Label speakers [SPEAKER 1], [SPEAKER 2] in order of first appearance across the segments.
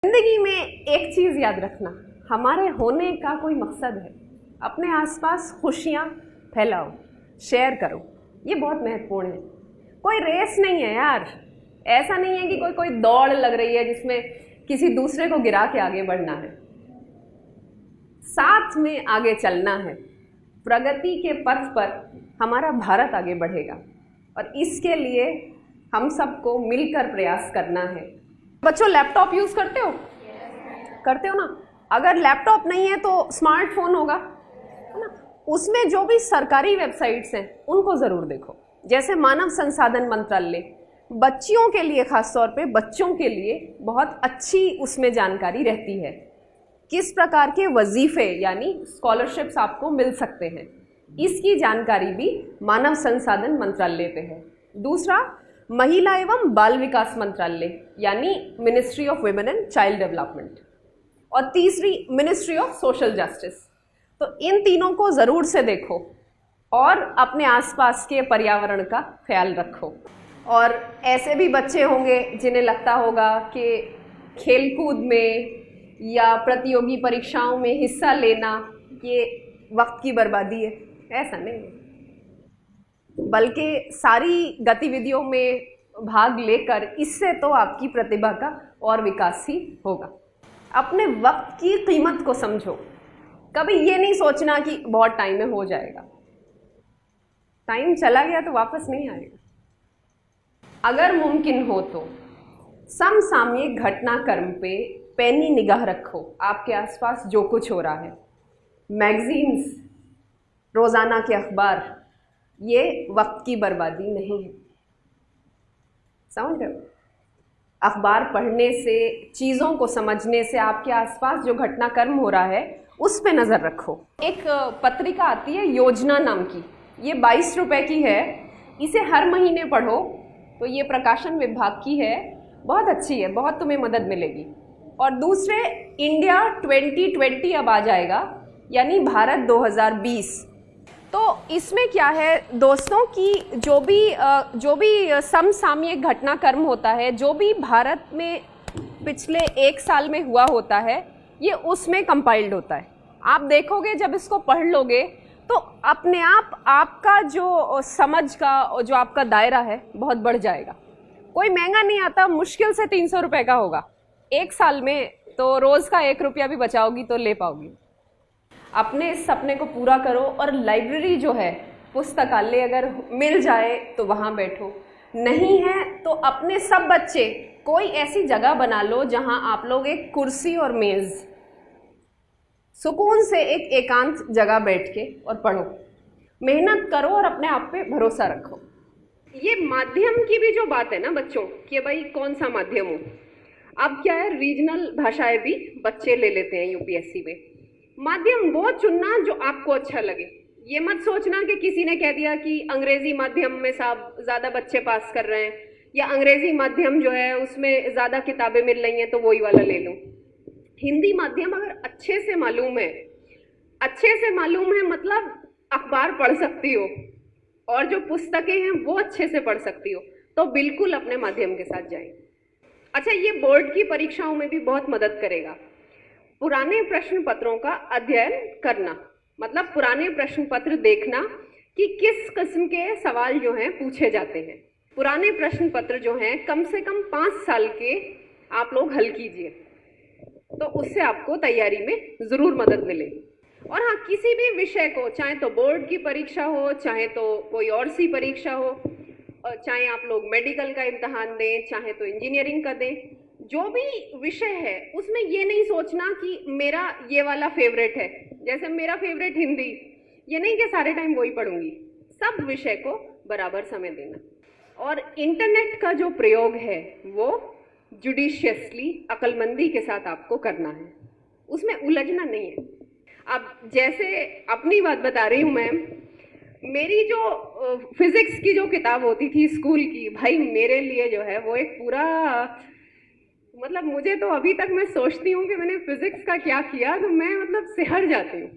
[SPEAKER 1] जिंदगी में एक चीज याद रखना, हमारे होने का कोई मकसद है। अपने आसपास खुशियाँ फैलाओ, शेयर करो, ये बहुत महत्वपूर्ण है। कोई रेस नहीं है यार, ऐसा नहीं है कि कोई दौड़ लग रही है जिसमें किसी दूसरे को गिरा के आगे बढ़ना है। साथ में आगे चलना है। प्रगति के पथ पर हमारा भारत आगे बढ़ेगा और इसके लिए हम सबको मिलकर प्रयास करना है। बच्चों, लैपटॉप यूज करते हो? करते हो ना? अगर लैपटॉप नहीं है तो स्मार्टफोन होगा, है ना? उसमें जो भी सरकारी वेबसाइट्स हैं उनको जरूर देखो। जैसे मानव संसाधन मंत्रालय बच्चियों के लिए, खास तौर पे बच्चों के लिए बहुत अच्छी उसमें जानकारी रहती है। किस प्रकार के वजीफे यानी स्कॉलरशिप्स आपको मिल सकते हैं, इसकी जानकारी भी मानव संसाधन मंत्रालय पे है। दूसरा, महिला एवं बाल विकास मंत्रालय यानी ministry of women and child development, और तीसरी मिनिस्ट्री ऑफ सोशल जस्टिस। तो इन तीनों को ज़रूर से देखो और अपने आसपास के पर्यावरण का ख्याल रखो। और ऐसे भी बच्चे होंगे जिन्हें लगता होगा कि खेलकूद में या प्रतियोगी परीक्षाओं में हिस्सा लेना ये वक्त की बर्बादी है। ऐसा नहीं है, बल्कि सारी गतिविधियों में भाग लेकर इससे तो आपकी प्रतिभा का और विकास ही होगा। अपने वक्त की कीमत को समझो। कभी ये नहीं सोचना कि बहुत टाइम में हो जाएगा। टाइम चला गया तो वापस नहीं आएगा। अगर मुमकिन हो तो समसामयिक घटनाक्रम पे पैनी निगाह रखो। आपके आसपास जो कुछ हो रहा है, मैगजीन्स, रोज़ाना के अखबार, ये वक्त की बर्बादी नहीं है। समझ रहे हो? अखबार पढ़ने से, चीज़ों को समझने से आपके आसपास जो घटनाक्रम हो रहा है उस पे नज़र रखो। एक पत्रिका आती है योजना नाम की, ये 22 रुपए की है। इसे हर महीने पढ़ो। तो ये प्रकाशन विभाग की है, बहुत अच्छी है, बहुत तुम्हें मदद मिलेगी। और दूसरे, इंडिया 2020 अब आ जाएगा, यानी भारत 2020। तो इसमें क्या है दोस्तों कि जो भी समसामयिक घटनाक्रम होता है, जो भी भारत में पिछले 1 साल में हुआ होता है, ये उसमें कंपाइल्ड होता है। आप देखोगे, जब इसको पढ़ लोगे तो अपने आप आपका जो समझ का, जो आपका दायरा है, बहुत बढ़ जाएगा। कोई महंगा नहीं आता, मुश्किल से 300 रुपए का होगा 1 साल में, तो रोज़ का 1 रुपया भी बचाओगी तो ले पाओगी। अपने इस सपने को पूरा करो। और लाइब्रेरी जो है, पुस्तकालय अगर मिल जाए तो वहाँ बैठो, नहीं है तो अपने सब बच्चे कोई ऐसी जगह बना लो जहाँ आप लोग एक कुर्सी और मेज़, सुकून से एक एकांत जगह बैठ के और पढ़ो। मेहनत करो और अपने आप पे भरोसा रखो। ये माध्यम की भी जो बात है ना बच्चों, कि भाई कौन सा माध्यम हो। अब क्या है, रीजनल भाषाएं भी बच्चे ले लेते हैं यूपीएससी में। माध्यम वो चुनना जो आपको अच्छा लगे। ये मत सोचना कि किसी ने कह दिया कि अंग्रेजी माध्यम में साहब ज़्यादा बच्चे पास कर रहे हैं, या अंग्रेजी माध्यम जो है उसमें ज़्यादा किताबें मिल रही हैं तो वही वाला ले लूँ। हिंदी माध्यम अगर अच्छे से मालूम है मतलब अखबार पढ़ सकती हो और जो पुस्तकें हैं वो अच्छे से पढ़ सकती हो, तो बिल्कुल अपने माध्यम के साथ जाएं। अच्छा, ये बोर्ड की परीक्षाओं में भी बहुत मदद करेगा। पुराने प्रश्न पत्रों का अध्ययन करना, मतलब पुराने प्रश्न पत्र देखना कि किस किस्म के सवाल जो हैं पूछे जाते हैं। पुराने प्रश्न पत्र जो हैं कम से कम 5 साल के आप लोग हल कीजिए, तो उससे आपको तैयारी में ज़रूर मदद मिलेगी। और हाँ, किसी भी विषय को, चाहे तो बोर्ड की परीक्षा हो, चाहे तो कोई और सी परीक्षा हो, और चाहे आप लोग मेडिकल का इम्तहान दें, चाहे तो इंजीनियरिंग का दें, जो भी विषय है उसमें ये नहीं सोचना कि मेरा ये वाला फेवरेट है। जैसे मेरा फेवरेट हिंदी, ये नहीं कि सारे टाइम वही पढ़ूंगी। सब विषय को बराबर समय देना। और इंटरनेट का जो प्रयोग है वो जुडिशियसली, अक्लमंदी के साथ आपको करना है, उसमें उलझना नहीं है। अब जैसे अपनी बात बता रही हूँ मैम, मेरी जो फिजिक्स की जो किताब होती थी स्कूल की, भाई मेरे लिए जो है वो एक पूरा, मतलब मुझे तो अभी तक मैं सोचती हूँ कि मैंने फिजिक्स का क्या किया, तो मैं मतलब सिहर जाती हूँ।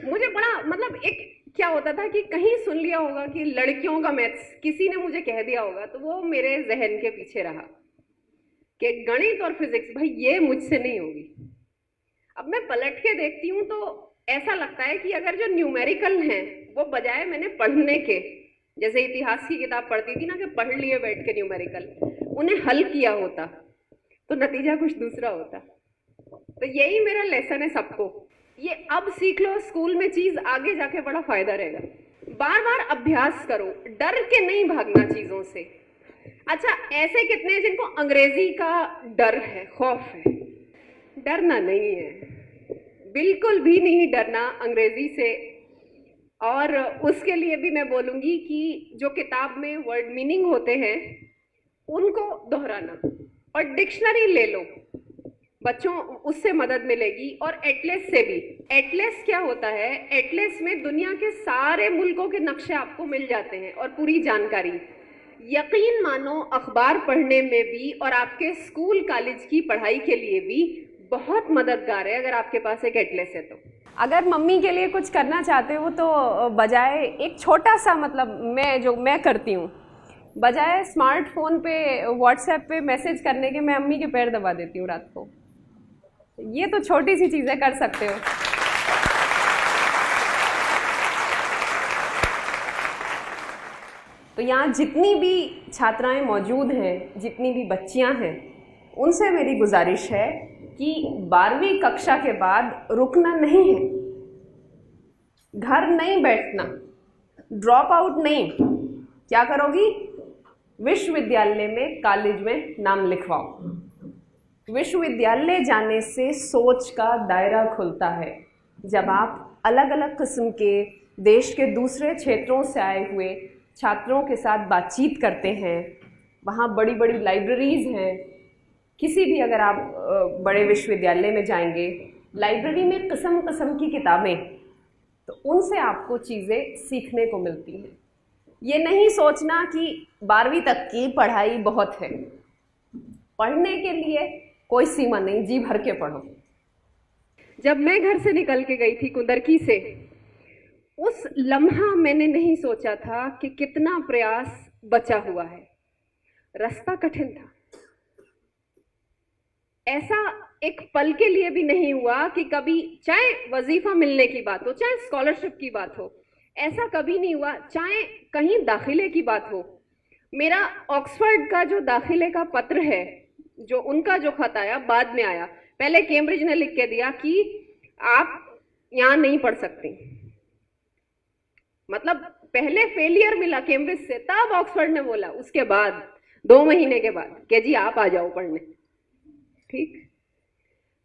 [SPEAKER 1] मुझे बड़ा मतलब एक क्या होता था कि कहीं सुन लिया होगा कि लड़कियों का मैथ्स किसी ने मुझे कह दिया होगा, तो वो मेरे जहन के पीछे रहा कि गणित और फिजिक्स भाई ये मुझसे नहीं होगी। अब मैं पलट के देखती हूँ तो ऐसा लगता है कि अगर जो न्यूमेरिकल हैं वो बजाय मैंने पढ़ने के, जैसे इतिहास की किताब पढ़ती थी ना कि पढ़ लिए बैठ के न्यूमेरिकल, उन्हें हल किया होता तो नतीजा कुछ दूसरा होता। तो यही मेरा लेसन है सबको, ये अब सीख लो, स्कूल में चीज आगे जाके बड़ा फायदा रहेगा। बार बार अभ्यास करो, डर के नहीं भागना चीजों से। अच्छा, ऐसे कितने हैं जिनको अंग्रेजी का डर है, खौफ है? डरना नहीं है, बिल्कुल भी नहीं डरना अंग्रेजी से। और उसके लिए भी मैं बोलूंगी कि जो किताब में वर्ड मीनिंग होते हैं उनको दोहराना, और डिक्शनरी ले लो, बच्चों उससे मदद मिलेगी। और एटलस से भी। एटलस क्या होता है? एटलस में दुनिया के सारे मुल्कों के नक्शे आपको मिल जाते हैं और पूरी जानकारी। यकीन मानो अखबार पढ़ने में भी और आपके स्कूल कॉलेज की पढ़ाई के लिए भी बहुत मददगार है अगर आपके पास एक एटलस है। तो अगर मम्मी के लिए कुछ करना चाहते हो तो बजाय एक छोटा सा, मतलब मैं करती हूँ, बजाय स्मार्टफोन पे व्हाट्सएप पे मैसेज करने के मैं अम्मी के पैर दबा देती हूँ रात को। ये तो छोटी सी चीज़ें कर सकते हो। तो यहाँ जितनी भी छात्राएं मौजूद हैं, जितनी भी बच्चियां हैं, उनसे मेरी गुजारिश है कि 12वीं कक्षा के बाद रुकना नहीं है, घर नहीं बैठना, ड्रॉप आउट नहीं। क्या करोगी? विश्वविद्यालय में, कॉलेज में नाम लिखवाओ। विश्वविद्यालय जाने से सोच का दायरा खुलता है। जब आप अलग अलग किस्म के देश के दूसरे क्षेत्रों से आए हुए छात्रों के साथ बातचीत करते हैं, वहाँ बड़ी बड़ी लाइब्रेरीज़ हैं। किसी भी, अगर आप बड़े विश्वविद्यालय में जाएंगे, लाइब्रेरी में किस्म किस्म की किताबें, तो उनसे आपको चीज़ें सीखने को मिलती हैं। ये नहीं सोचना कि 12वीं तक की पढ़ाई बहुत है। पढ़ने के लिए कोई सीमा नहीं, जी भर के पढ़ो। जब मैं घर से निकल के गई थी कुंदरकी से, उस लम्हा मैंने नहीं सोचा था कि कितना प्रयास बचा हुआ है। रास्ता कठिन था। ऐसा एक पल के लिए भी नहीं हुआ कि कभी, चाहे वजीफा मिलने की बात हो, चाहे स्कॉलरशिप की बात हो, ऐसा कभी नहीं हुआ। चाहे कहीं दाखिले की बात हो, मेरा ऑक्सफोर्ड का जो दाखिले का पत्र है, जो उनका जो खत आया, बाद में आया। पहले कैम्ब्रिज ने लिख के दिया कि आप यहाँ नहीं पढ़ सकती, मतलब पहले फेलियर मिला कैम्ब्रिज से, तब ऑक्सफोर्ड ने बोला, उसके बाद 2 महीने के बाद कि जी आप आ जाओ पढ़ने। ठीक,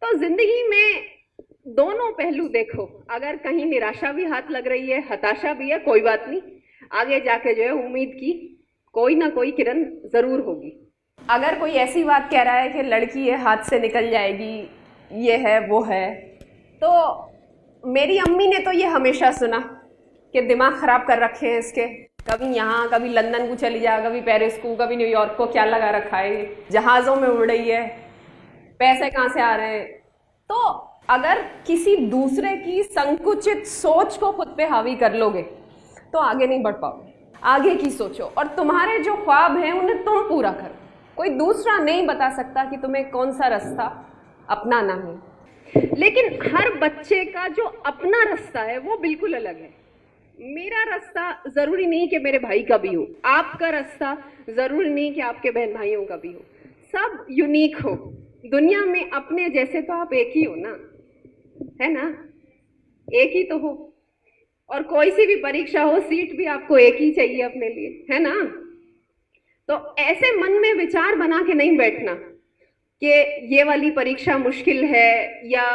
[SPEAKER 1] तो जिंदगी में दोनों पहलू देखो। अगर कहीं निराशा भी हाथ लग रही है, हताशा भी है, कोई बात नहीं, आगे जाके जो है उम्मीद की कोई ना कोई किरण जरूर होगी। अगर कोई ऐसी बात कह रहा है कि लड़की है हाथ से निकल जाएगी, ये है वो है, तो मेरी अम्मी ने तो ये हमेशा सुना कि दिमाग खराब कर रखे हैं इसके, कभी यहाँ कभी लंदन को चली जा, कभी पेरिस को, कभी न्यूयॉर्क को, क्या लगा रखा है, जहाज़ों में उड़ रही है, पैसे कहाँ से आ रहे हैं। तो अगर किसी दूसरे की संकुचित सोच को खुद पे हावी कर लोगे तो आगे नहीं बढ़ पाओगे। आगे की सोचो और तुम्हारे जो ख्वाब हैं उन्हें तुम पूरा करो। कोई दूसरा नहीं बता सकता कि तुम्हें कौन सा रास्ता अपनाना है, लेकिन हर बच्चे का जो अपना रास्ता है वो बिल्कुल अलग है। मेरा रास्ता जरूरी नहीं कि मेरे भाई का भी हो, आपका रास्ता जरूरी नहीं कि आपके बहन भाइयों का भी हो, सब यूनिक हो। दुनिया में अपने जैसे तो आप एक ही हो ना, है ना, एक ही तो हो। और कोई सी भी परीक्षा हो, सीट भी आपको एक ही चाहिए अपने लिए, है ना। तो ऐसे मन में विचार बना के नहीं बैठना कि ये वाली परीक्षा मुश्किल है या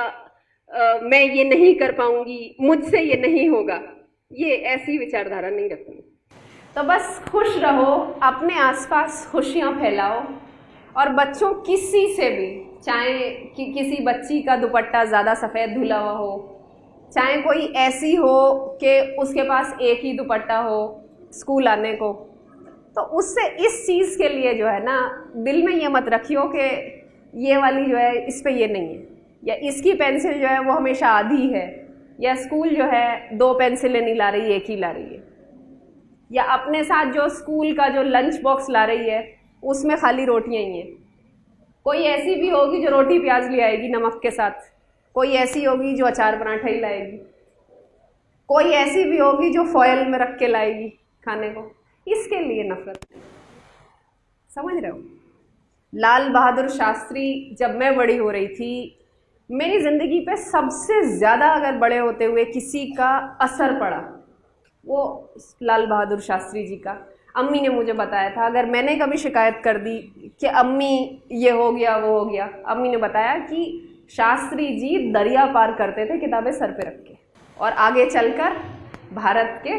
[SPEAKER 1] मैं ये नहीं कर पाऊंगी, मुझसे ये नहीं होगा, ये ऐसी विचारधारा नहीं रखनी। तो बस खुश रहो, अपने आसपास खुशियां फैलाओ और बच्चों किसी से भी, चाहे कि किसी बच्ची का दुपट्टा ज़्यादा सफ़ेद धुला हुआ हो, चाहे कोई ऐसी हो कि उसके पास एक ही दुपट्टा हो स्कूल आने को, तो उससे इस चीज़ के लिए जो है ना दिल में ये मत रखियो कि ये वाली जो है इस पे ये नहीं है, या इसकी पेंसिल जो है वो हमेशा आधी है, या स्कूल जो है 2 पेंसिलें नहीं ला रही, एक ही ला रही है, या अपने साथ जो स्कूल का जो लंच बॉक्स ला रही है उसमें खाली रोटियां ही हैं। कोई ऐसी भी होगी जो रोटी प्याज ले आएगी नमक के साथ, कोई ऐसी होगी जो अचार पराठा ही लाएगी, कोई ऐसी भी होगी जो फॉयल में रख के लाएगी खाने को। इसके लिए नफरत, समझ रहे हो? लाल बहादुर शास्त्री, जब मैं बड़ी हो रही थी, मेरी ज़िंदगी पे सबसे ज़्यादा अगर बड़े होते हुए किसी का असर पड़ा वो लाल बहादुर शास्त्री जी का। अम्मी ने मुझे बताया था, अगर मैंने कभी शिकायत कर दी कि अम्मी ये हो गया वो हो गया, अम्मी ने बताया कि शास्त्री जी दरिया पार करते थे किताबें सर पे रख के, और आगे चलकर भारत के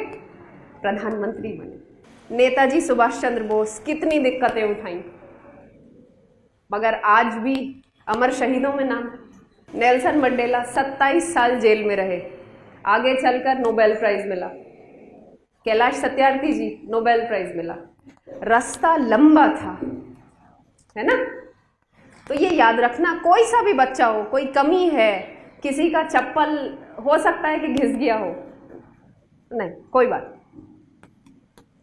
[SPEAKER 1] प्रधानमंत्री बने। नेताजी सुभाष चंद्र बोस कितनी दिक्कतें उठाई, मगर आज भी अमर शहीदों में नाम। नेल्सन मंडेला 27 साल जेल में रहे, आगे चलकर नोबेल प्राइज मिला। कैलाश सत्यार्थी जी, नोबेल प्राइज मिला। रास्ता लंबा था, है ना? तो ये याद रखना, कोई सा भी बच्चा हो, कोई कमी है, किसी का चप्पल हो सकता है कि घिस गया हो, नहीं कोई बात,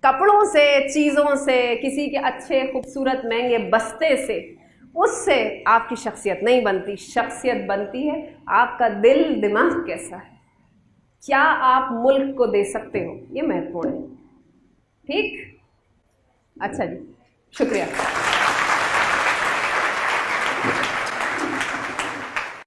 [SPEAKER 1] कपड़ों से, चीज़ों से, किसी के अच्छे खूबसूरत महंगे बस्ते से, उससे आपकी शख्सियत नहीं बनती। शख्सियत बनती है आपका दिल दिमाग कैसा है, क्या आप मुल्क को दे सकते हो, ये महत्वपूर्ण है। ठीक, अच्छा जी, शुक्रिया।